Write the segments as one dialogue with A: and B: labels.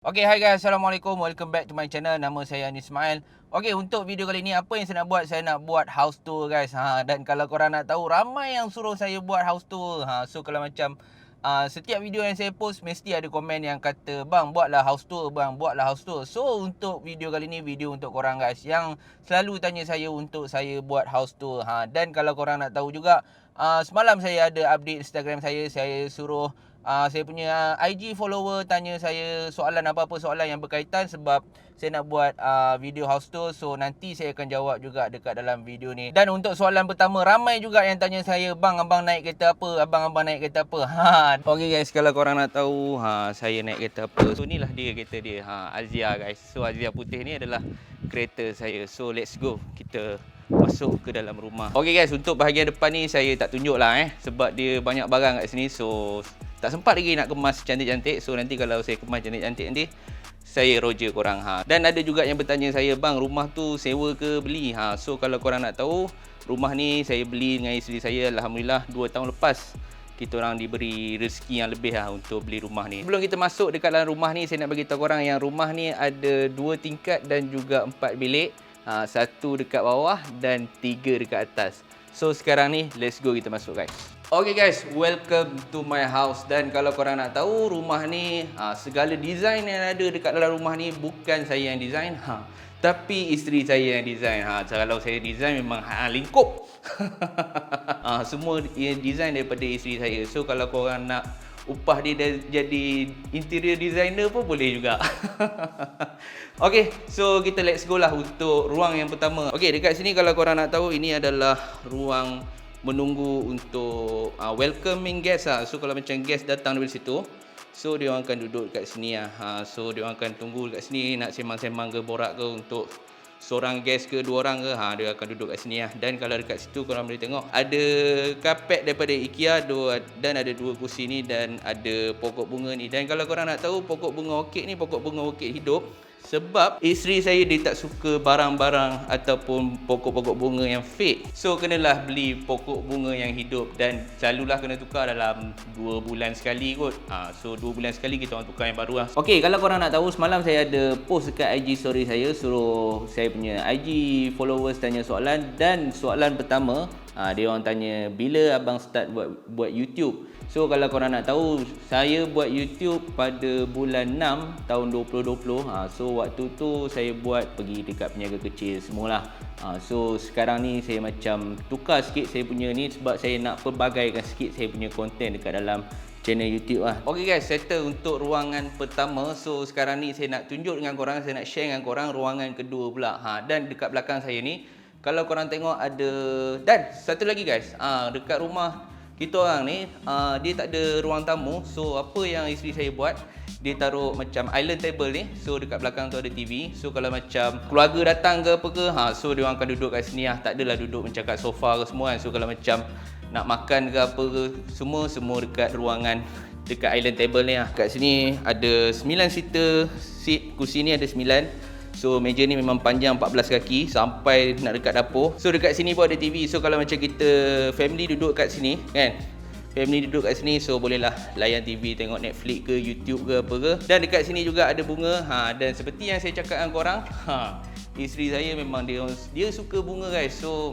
A: Okay, hi guys. Assalamualaikum. Welcome back to my channel. Nama saya Anis Ismail. Okay, untuk video kali ni apa yang saya nak buat? Saya nak buat house tour guys. Dan kalau korang nak tahu, ramai yang suruh saya buat house tour. So kalau macam setiap video yang saya post mesti ada komen yang kata, "Bang, buatlah house tour, bang, buatlah house tour." So untuk video kali ni video untuk korang guys yang selalu tanya saya untuk saya buat house tour. Dan kalau korang nak tahu juga, semalam saya ada update Instagram saya suruh saya punya IG follower tanya saya soalan apa-apa soalan yang berkaitan sebab saya nak buat video house tour. So nanti saya akan jawab juga dekat dalam video ni. Dan untuk soalan pertama, ramai juga yang tanya saya, "Bang, abang naik kereta apa? Abang naik kereta apa?" Okay guys, kalau korang nak tahu saya naik kereta apa. So inilah dia kereta dia. Azia guys. So Azia putih ni adalah kereta saya. So let's go. Kita masuk ke dalam rumah. Okay guys, untuk bahagian depan ni saya tak tunjuk lah sebab dia banyak barang kat sini. So tak sempat lagi nak kemas cantik-cantik. So nanti kalau saya kemas cantik-cantik nanti saya roger korang. Dan ada juga yang bertanya saya, "Bang, rumah tu sewa ke beli?" So kalau korang nak tahu, rumah ni saya beli dengan isteri saya alhamdulillah 2 tahun lepas. Kita orang diberi rezeki yang lebih untuk beli rumah ni. Sebelum kita masuk dekat dalam rumah ni, saya nak bagi tahu korang yang rumah ni ada 2 tingkat dan juga 4 bilik. 1 dekat bawah dan 3 dekat atas. So sekarang ni let's go, kita masuk guys. Okay guys, welcome to my house. Dan kalau korang nak tahu, rumah ni segala design yang ada dekat dalam rumah ni bukan saya yang design, tapi isteri saya yang design. Kalau saya design memang lingkup. Semua design daripada isteri saya. So kalau korang nak upah dia jadi interior designer pun boleh juga. Okay, so kita let's go lah untuk ruang yang pertama. Okay, dekat sini kalau korang nak tahu, ini adalah ruang menunggu untuk welcoming guest. So kalau macam guest datang dari situ, so dia orang akan duduk kat sini so dia orang akan tunggu kat sini nak sembang-sembang ke borak ke untuk seorang guest ke 2 orang ke, dia akan duduk kat sini Dan kalau dekat situ korang boleh tengok ada kapet daripada IKEA dan ada 2 kursi ni dan ada pokok bunga ni. Dan kalau korang nak tahu, pokok bunga orkid ni pokok bunga orkid hidup. Sebab isteri saya dia tak suka barang-barang ataupun pokok-pokok bunga yang fake. So kenalah beli pokok bunga yang hidup dan selalulah kena tukar dalam 2 bulan sekali kot. So 2 bulan sekali kita orang tukar yang baru lah. Okay, kalau korang nak tahu, semalam saya ada post dekat IG story saya, suruh saya punya IG followers tanya soalan. Dan soalan pertama, dia orang tanya, "Bila abang start buat YouTube?" So kalau korang nak tahu, saya buat YouTube pada bulan 6 tahun 2020. So waktu tu saya buat pergi dekat peniaga kecil semualah. So sekarang ni saya macam tukar sikit saya punya ni sebab saya nak pelbagaikan sikit saya punya konten dekat dalam channel YouTube lah. Okay guys, settle untuk ruangan pertama. So sekarang ni saya nak tunjuk dengan korang, saya nak share dengan korang ruangan kedua pula. Dan dekat belakang saya ni, kalau korang tengok ada, dan satu lagi guys, dekat rumah kita orang ni, dia tak ada ruang tamu. So apa yang isteri saya buat, dia taruh macam island table ni. So dekat belakang tu ada TV. So kalau macam keluarga datang ke apa ke, so dia orang akan duduk kat sini Tak adalah duduk macam kat sofa ke semua So kalau macam nak makan ke apa ke, semua dekat ruangan, dekat island table ni Kat sini ada 9 seater seat. Kursi ni ada 9. So meja ni memang panjang 14 kaki sampai nak dekat dapur. So dekat sini pun ada TV. So kalau macam kita family duduk kat sini kan, family duduk kat sini, so bolehlah layan TV, tengok Netflix ke YouTube ke apa ke. Dan dekat sini juga ada bunga. Dan seperti yang saya cakap dengan korang, isteri saya memang dia suka bunga guys. So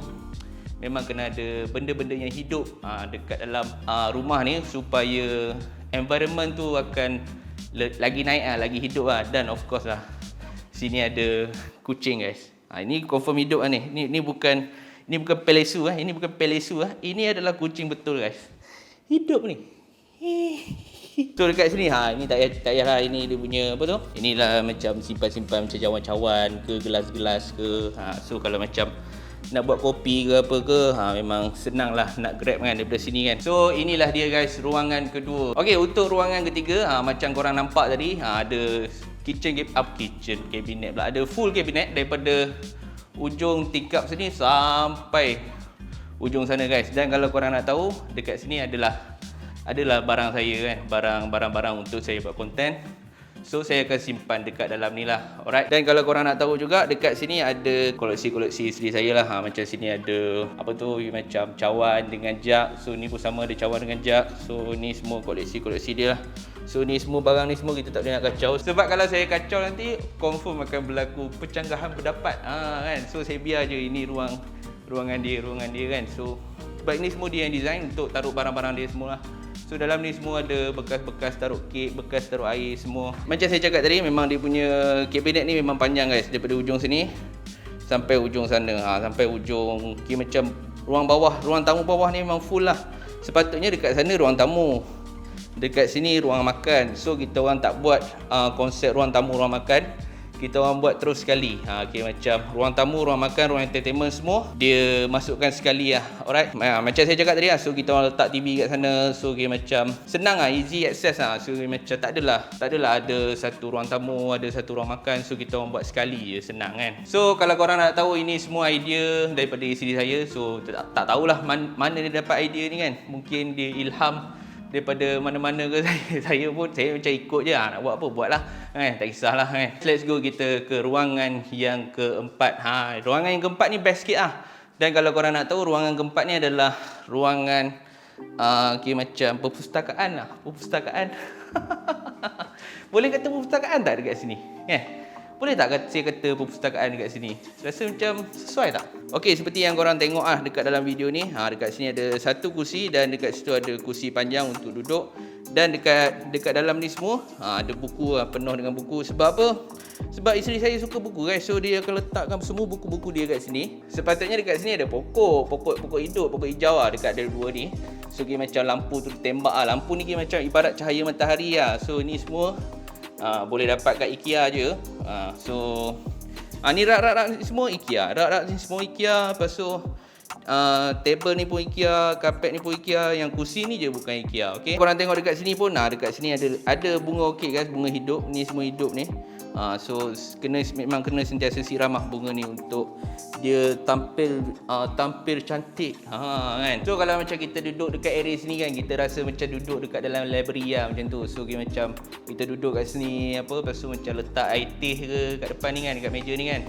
A: memang kena ada benda-benda yang hidup dekat dalam rumah ni supaya environment tu akan lagi naik lagi hidup Dan of course sini ada kucing guys. Ini confirm hidup ni. Ini bukan pelesu Ini bukan pelesu Ini adalah kucing betul guys. Hidup ni. So dekat sini ini tak payahlah, ini dia punya apa tu? Inilah macam simpan-simpan macam cawan-cawan ke, gelas-gelas ke. So kalau macam nak buat kopi ke apa ke, memang senang lah nak grab kan daripada sini kan. So inilah dia guys, ruangan kedua. Okay, untuk ruangan ketiga, macam korang nampak tadi, ada kitchen cabinet pula. Ada full cabinet daripada ujung tingkap sini sampai ujung sana guys. Dan kalau korang nak tahu, dekat sini adalah barang saya kan, barang-barang untuk saya buat konten. So saya akan simpan dekat dalam ni lah. Alright. Dan kalau korang nak tahu juga, dekat sini ada koleksi-koleksi isteri saya lah. Macam sini ada apa tu, macam cawan dengan jug. So ni pun sama, ada cawan dengan jug. So ni semua koleksi-koleksi dia lah. So ni semua barang ni semua kita tak boleh nak kacau. Sebab kalau saya kacau nanti confirm akan berlaku percanggahan pendapat. Kan. So saya biar je ini ruangan dia kan. So sebab ini semua dia yang design untuk taruh barang-barang dia semua lah. So dalam ni semua ada bekas-bekas taruh kek, bekas taruh air semua. Macam saya cakap tadi, memang dia punya kabinet ni memang panjang guys, daripada ujung sini sampai ujung sana. Sampai ujung macam ruang bawah, ruang tamu bawah ni memang full lah. Sepatutnya dekat sana ruang tamu, dekat sini ruang makan. So kita orang tak buat konsep ruang tamu, ruang makan. Kita orang buat terus sekali. Macam ruang tamu, ruang makan, ruang entertainment semua dia masukkan sekali lah. Alright. Macam saya cakap tadi lah. So kita orang letak TV kat sana. So macam senang lah, easy access lah. So macam tak adalah ada satu ruang tamu, ada satu ruang makan. So kita orang buat sekali je, senang kan. So kalau korang nak tahu ini semua idea daripada isteri saya. So tak tahulah mana dia dapat idea ni kan. Mungkin dia ilham daripada mana-mana ke saya pun macam ikut je nak buat apa buatlah kan, tak kisahlah kan. Let's go kita ke ruangan yang keempat. Ruangan yang keempat ni best sikit lah. Dan kalau korang nak tahu, ruangan keempat ni adalah ruangan macam perpustakaan lah. Perpustakaan boleh kata perpustakaan tak dekat sini boleh tak saya kata perpustakaan dekat sini? Rasa macam sesuai tak? Okey, seperti yang korang tengok dekat dalam video ni. Dekat sini ada satu kursi dan dekat situ ada kursi panjang untuk duduk. Dan dekat dalam ni semua ada buku penuh dengan buku. Sebab apa? Sebab isteri saya suka buku guys. So dia akan letakkan semua buku-buku dia kat sini. Sepatutnya dekat sini ada pokok hidup, pokok hijau dekat ada dua ni. So macam lampu tu tembak Lampu ni macam ibarat cahaya matahari So ni semua boleh dapat kat IKEA je. Ni rak-rak semua IKEA. Rak-rak ni semua IKEA. Lepas tu table ni pun IKEA, karpet ni pun IKEA, yang kursi ni je bukan IKEA. Okey. Korang tengok dekat sini pun dekat sini ada bunga okey guys, bunga hidup. Ni semua hidup ni. So memang kena sentiasa siram bunga ni untuk dia tampil cantik kan. So kalau macam kita duduk dekat area sini kan, kita rasa macam duduk dekat dalam library macam tu. So macam kita duduk kat sini lepas tu macam letak air teh ke kat depan ni kan, dekat meja ni kan.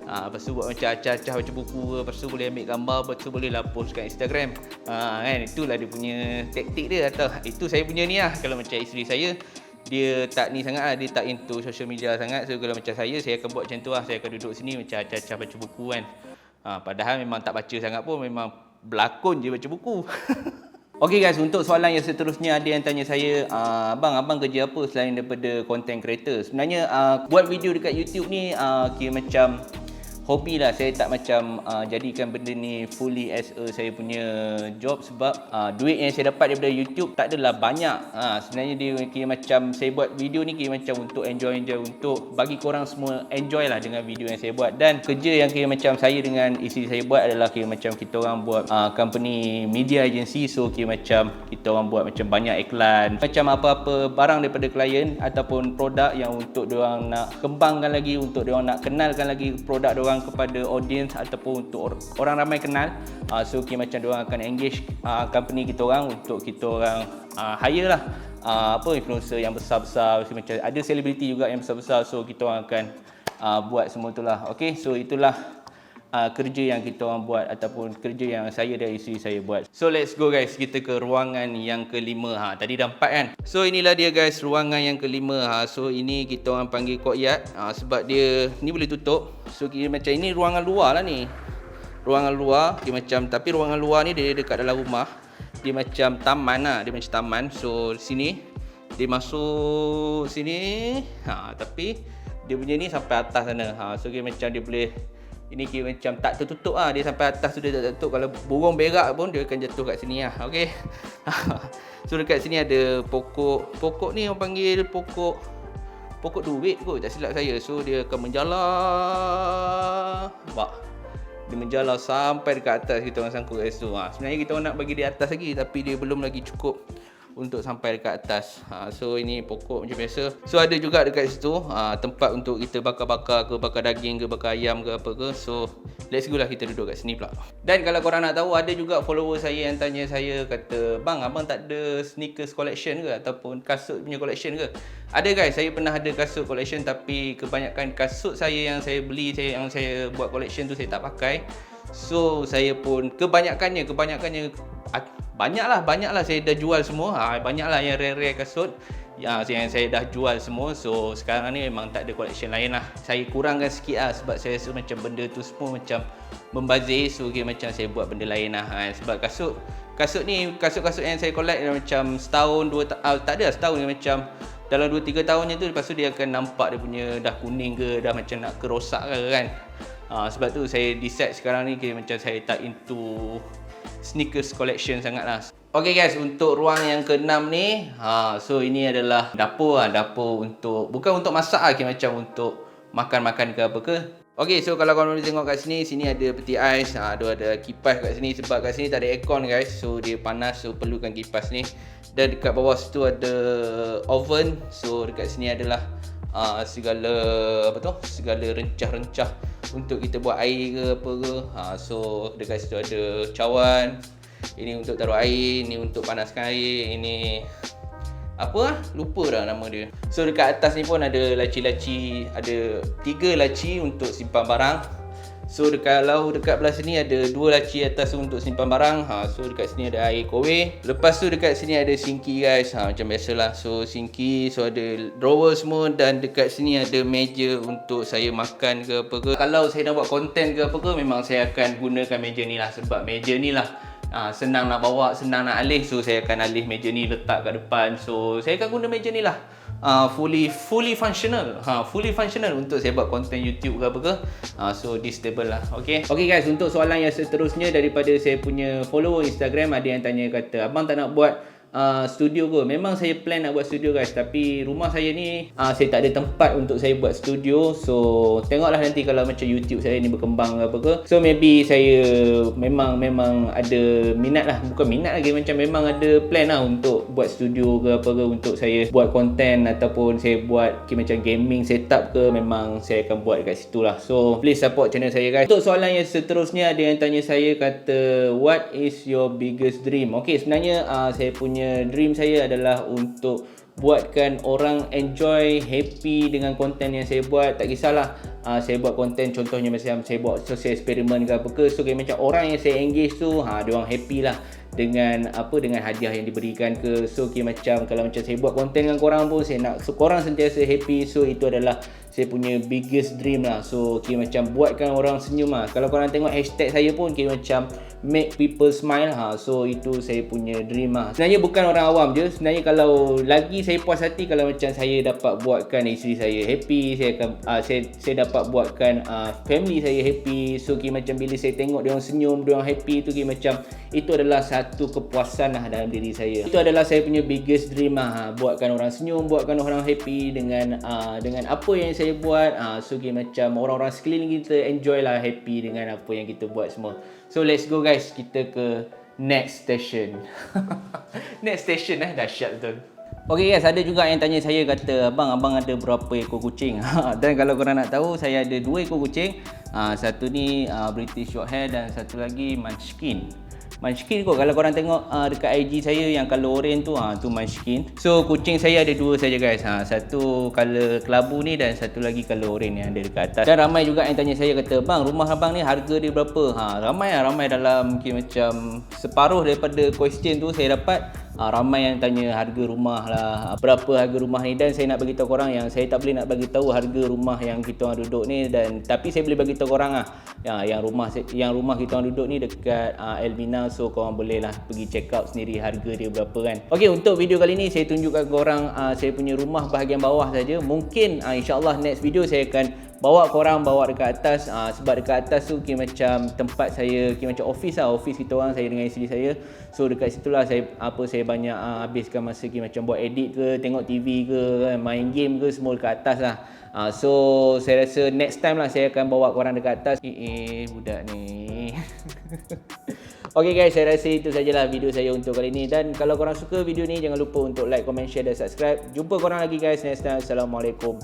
A: Lepas tu buat macam acah-acah baca buku ke, lepas tu boleh ambil gambar, lepas tu boleh post kat Instagram. Kan, itulah dia punya taktik dia. Atau itu saya punya ni lah. Kalau macam isteri saya, dia tak ni sangat lah, dia tak into social media sangat. So kalau macam saya akan buat macam tu lah. Saya akan duduk sini macam acah-acah baca buku kan. Padahal memang tak baca sangat pun, memang berlakon je baca buku. Okey guys, untuk soalan yang seterusnya, ada yang tanya saya, abang kerja apa selain daripada content creator? Sebenarnya buat video dekat YouTube ni macam hobi lah. Saya tak macam jadikan benda ni fully as saya punya job. Sebab duit yang saya dapat daripada YouTube tak adalah banyak. Sebenarnya dia macam saya buat video ni macam untuk enjoy, untuk bagi korang semua enjoy lah dengan video yang saya buat. Dan kerja yang macam saya dengan isteri saya buat adalah macam kita orang buat company media agency. So macam kita orang buat macam banyak iklan, macam apa-apa barang daripada klien ataupun produk yang untuk diorang nak kembangkan lagi, untuk diorang nak kenalkan lagi produk diorang kepada audience ataupun untuk orang ramai kenal. So macam diorang akan engage company kita orang untuk kita orang hire lah influencer yang besar-besar. So, macam ada selebriti juga yang besar-besar. So kita orang akan buat semua itulah. Okay, so itulah kerja yang kita orang buat ataupun kerja yang saya dan isteri saya buat. So let's go guys, kita ke ruangan yang kelima. Tadi dah 4 kan. So inilah dia guys, ruangan yang kelima. So ini kita orang panggil courtyard sebab dia ni boleh tutup. So macam ini ruangan luar lah ni. Ruangan luar macam, tapi ruangan luar ni dia dekat dalam rumah. Dia macam taman lah, dia macam taman. So sini dia masuk sini tapi dia punya ni sampai atas sana. So macam dia boleh, ini macam tak tertutup dia sampai atas tu dia tak tutup. Kalau burung berak pun dia akan jatuh kat sini okey. So dekat sini ada pokok ni orang panggil pokok duit kot, tak silap saya. So dia akan menjalar, dia menjalar sampai dekat atas kita orang sangkut kat situ. Sebenarnya kita orang nak bagi dia atas lagi, tapi dia belum lagi cukup untuk sampai dekat atas. So ini pokok macam biasa. So ada juga dekat situ tempat untuk kita bakar-bakar ke, bakar daging ke, bakar ayam ke apa ke. So let's go lah, kita duduk kat sini pula. Dan kalau korang nak tahu, ada juga follower saya yang tanya saya, kata, "Bang, abang tak ada sneakers collection ke ataupun kasut punya collection ke?" Ada guys, saya pernah ada kasut collection, tapi kebanyakan kasut saya yang saya beli, yang saya buat collection tu saya tak pakai. So saya pun banyaklah saya dah jual semua. Banyaklah yang rare-rare kasut yang saya dah jual semua. So sekarang ni memang tak ada collection lain lah. Saya kurangkan sikit lah sebab saya rasa macam benda tu semua macam membazir. So macam saya buat benda lain lah kan. Sebab kasut yang saya collect macam setahun, tak ada setahun, macam dalam 2-3 tahunnya tu, lepas tu dia akan nampak dia punya dah kuning ke, dah macam nak kerosak ke kan. Sebab tu saya decide sekarang ni macam saya tak into sneakers collection sangat lah. Okay guys, untuk ruang yang ke-6 ni, so ini adalah dapur untuk, bukan untuk masak lah, macam untuk makan-makan ke apa ke. Okay, so kalau korang boleh tengok kat sini ada peti ais, ada kipas kat sini sebab kat sini tak ada aircon guys. So dia panas, so perlukan kipas ni. Dan dekat bawah situ ada oven. So dekat sini adalah segala rencah-rencah untuk kita buat air ke apa ke. So dekat situ ada cawan. Ini untuk taruh air, ini untuk panaskan air, ini lupa dah nama dia. So dekat atas ni pun ada laci-laci, ada 3 laci untuk simpan barang. So dekat belah sini ada 2 laci atas untuk simpan barang. So dekat sini ada air kowe. Lepas tu dekat sini ada sinki guys. Macam biasalah. So sinki, so ada drawer semua, dan dekat sini ada meja untuk saya makan ke apa ke. Kalau saya nak buat konten ke apa ke, memang saya akan gunakan meja ni lah, sebab meja ni lah senang nak bawa, senang nak alih. So saya akan alih meja ni, letak kat depan. So saya akan guna meja ni lah, fully functional, fully functional untuk saya buat konten YouTube ke apa ke. So this table lah. Okay guys, untuk soalan yang seterusnya daripada saya punya follower Instagram, ada yang tanya kata, abang tak nak buat studio ke? Memang saya plan nak buat studio guys, tapi rumah saya ni saya tak ada tempat untuk saya buat studio. So tengoklah nanti kalau macam YouTube saya ni berkembang ke apa ke. So maybe saya memang ada minat lah, bukan minat lagi, macam memang ada plan lah untuk buat studio ke apa ke, untuk saya buat konten ataupun saya buat macam gaming setup ke, memang saya akan buat dekat situ lah. So please support channel saya guys. Untuk soalan yang seterusnya, ada yang tanya saya kata, what is your biggest dream? Okay, sebenarnya saya punya dream saya adalah untuk buatkan orang enjoy, happy dengan konten yang saya buat. Tak kisahlah saya buat konten, contohnya macam saya buat social eksperimen ke apa ke. So macam orang yang saya engage tu, dia orang happy lah dengan dengan hadiah yang diberikan ke. So macam kalau macam saya buat konten dengan korang pun, saya nak korang sentiasa happy. So itu adalah saya punya biggest dream lah. So macam buatkan orang senyum lah. Kalau korang tengok hashtag saya pun macam make people smile. So itu saya punya dream lah. Sebenarnya bukan orang awam je. Sebenarnya kalau lagi saya puas hati kalau macam saya dapat buatkan isteri saya happy, saya akan saya dapat buatkan family saya happy. So macam bila saya tengok dia orang senyum, dia orang happy tu, macam itu adalah satu kepuasan lah dalam diri saya. Itu adalah saya punya biggest dream lah. Buatkan orang senyum, buatkan orang happy dengan apa yang saya buat. So macam orang-orang sekeliling kita enjoy lah, happy dengan apa yang kita buat semua. So let's go guys, kita ke next station. Next station dahsyat betul. Okay guys, ada juga yang tanya saya kata, abang ada berapa ekor kucing? Dan kalau korang nak tahu, saya ada 2 ekor kucing. Satu ni British Shorthair dan satu lagi Munchkin. Munchkin kot, kalau korang tengok dekat IG saya yang color orange tu, tu Munchkin. So kucing saya ada 2 saja guys. Satu color kelabu ni dan satu lagi color orange yang ada dekat atas. Dan ramai juga yang tanya saya kata, bang, rumah abang ni harga dia berapa? Ramai dalam macam separuh daripada question tu saya dapat. Ramai yang tanya harga rumah lah, berapa harga rumah ni. Dan saya nak bagi tahu korang yang saya tak boleh nak bagi tahu harga rumah yang kita orang duduk ni, tapi saya boleh bagi tahu korang yang rumah kita orang duduk ni dekat Elmina. So korang boleh lah pergi check out sendiri harga dia berapa kan. Okey, untuk video kali ni saya tunjukkan korang saya punya rumah bahagian bawah saja. Mungkin insya-Allah next video saya akan bawa korang dekat atas. Sebab dekat atas tu macam tempat saya, macam office lah, office kita orang, saya dengan isteri saya. So dekat situlah saya banyak habiskan masa macam buat edit ke, tengok TV ke, main game ke, semua dekat atas lah. So saya rasa next time lah saya akan bawa korang dekat atas. Budak ni. Okay guys, saya rasa itu sajalah video saya untuk kali ni. Dan kalau korang suka video ni, jangan lupa untuk like, comment, share dan subscribe. Jumpa korang lagi guys next time. Assalamualaikum.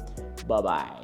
A: Bye bye.